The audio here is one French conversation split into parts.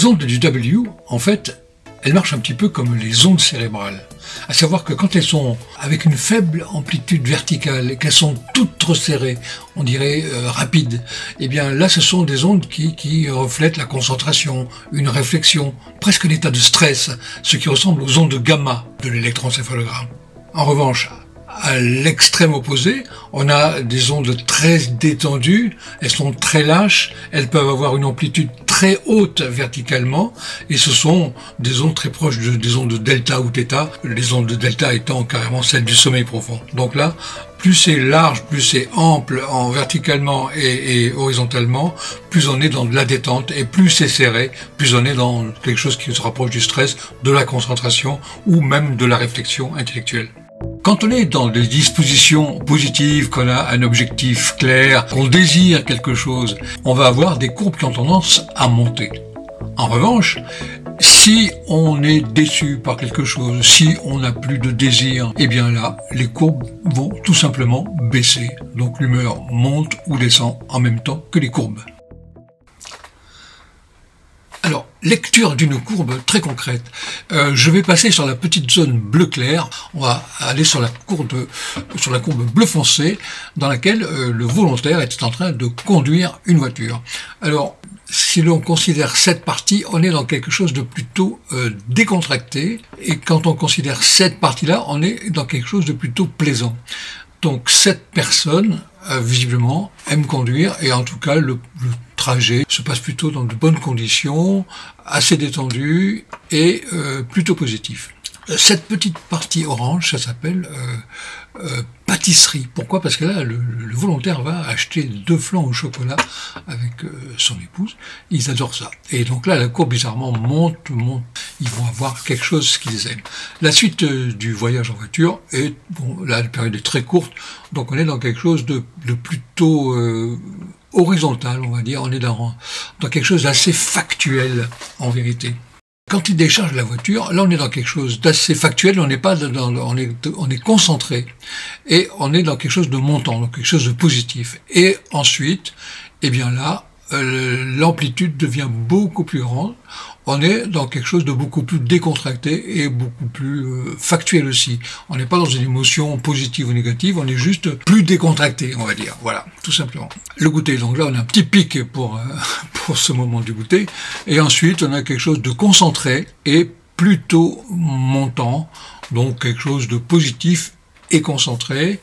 Les ondes du W, en fait, elles marchent un petit peu comme les ondes cérébrales. À savoir que quand elles sont avec une faible amplitude verticale et qu'elles sont toutes resserrées, on dirait rapides, eh bien là ce sont des ondes qui reflètent la concentration, une réflexion, presque l'état de stress, ce qui ressemble aux ondes gamma de l'électroencéphalogramme. En revanche, à l'extrême opposé, on a des ondes très détendues, elles sont très lâches, elles peuvent avoir une amplitude très haute verticalement, et ce sont des ondes très proches des ondes de delta ou θ, les ondes de delta étant carrément celles du sommeil profond. Donc là, plus c'est large, plus c'est ample verticalement et horizontalement, plus on est dans de la détente, et plus c'est serré, plus on est dans quelque chose qui se rapproche du stress, de la concentration, ou même de la réflexion intellectuelle. Quand on est dans des dispositions positives, qu'on a un objectif clair, qu'on désire quelque chose, on va avoir des courbes qui ont tendance à monter. En revanche, si on est déçu par quelque chose, si on n'a plus de désir, eh bien là, les courbes vont tout simplement baisser. Donc l'humeur monte ou descend en même temps que les courbes. Alors, lecture d'une courbe très concrète. Je vais passer sur la petite zone bleu clair. On va aller sur la courbe bleu foncé, dans laquelle le volontaire est en train de conduire une voiture. Alors, si l'on considère cette partie, on est dans quelque chose de plutôt décontracté. Et quand on considère cette partie-là, on est dans quelque chose de plutôt plaisant. Donc, cette personne, visiblement, aime conduire, et en tout cas, le trajet se passe plutôt dans de bonnes conditions, assez détendu et plutôt positif. Cette petite partie orange, ça s'appelle pâtisserie. Pourquoi? Parce que là, le volontaire va acheter 2 flans au chocolat avec son épouse. Ils adorent ça. Et donc là, la courbe bizarrement monte. Ils vont avoir quelque chose qu'ils aiment. La suite du voyage en voiture est, bon, là, la période est très courte, donc on est dans quelque chose de plutôt horizontal, on va dire. On est dans quelque chose d'assez factuel, en vérité. Quand il décharge la voiture, là on est dans quelque chose d'assez factuel, on n'est pas on est concentré et on est dans quelque chose de montant, donc quelque chose de positif. Et ensuite, eh bien là, l'amplitude devient beaucoup plus grande. On est dans quelque chose de beaucoup plus décontracté et beaucoup plus factuel aussi. On n'est pas dans une émotion positive ou négative, on est juste plus décontracté, on va dire. Voilà, tout simplement. Le goûter, donc là on a un petit pic pour ce moment du goûter. Et ensuite on a quelque chose de concentré et plutôt montant, donc quelque chose de positif et concentré.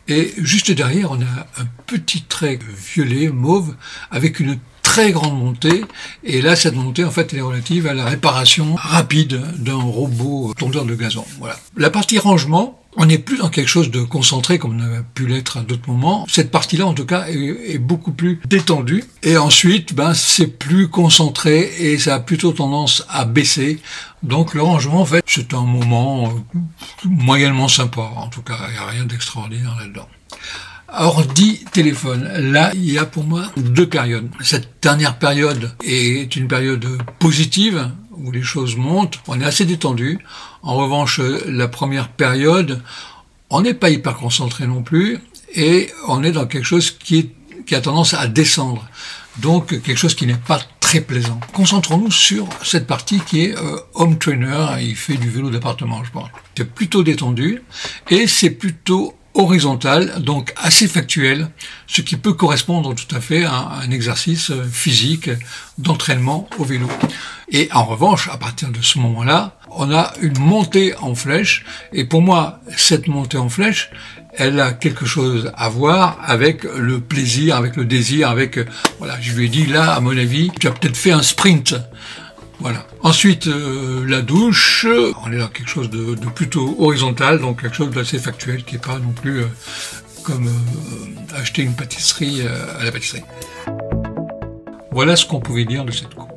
Et juste derrière on a un petit trait violet, mauve, avec une très grande montée, et là cette montée en fait elle est relative à la réparation rapide d'un robot tondeur de gazon. Voilà. La partie rangement, on n'est plus dans quelque chose de concentré comme on a pu l'être à d'autres moments. Cette partie-là en tout cas est beaucoup plus détendue, et ensuite c'est plus concentré et ça a plutôt tendance à baisser. Donc le rangement en fait c'est un moment moyennement sympa, en tout cas il n'y a rien d'extraordinaire là-dedans. Ordi, téléphone, là il y a pour moi 2 périodes. Cette dernière période est une période positive, où les choses montent, on est assez détendu. En revanche, la première période, on n'est pas hyper concentré non plus, et on est dans quelque chose qui a tendance à descendre. Donc quelque chose qui n'est pas très plaisant. Concentrons-nous sur cette partie qui est home trainer, il fait du vélo d'appartement, je pense. C'est plutôt détendu, et c'est plutôt horizontal, donc assez factuel, ce qui peut correspondre tout à fait à un exercice physique d'entraînement au vélo. Et en revanche, à partir de ce moment-là, on a une montée en flèche, et pour moi, cette montée en flèche, elle a quelque chose à voir avec le plaisir, avec le désir, avec, voilà, je lui ai dit, là, à mon avis, tu as peut-être fait un sprint. Voilà. Ensuite, la douche, on est dans quelque chose de plutôt horizontal, donc quelque chose d'assez factuel, qui n'est pas non plus comme acheter une pâtisserie à la pâtisserie. Voilà ce qu'on pouvait dire de cette courbe.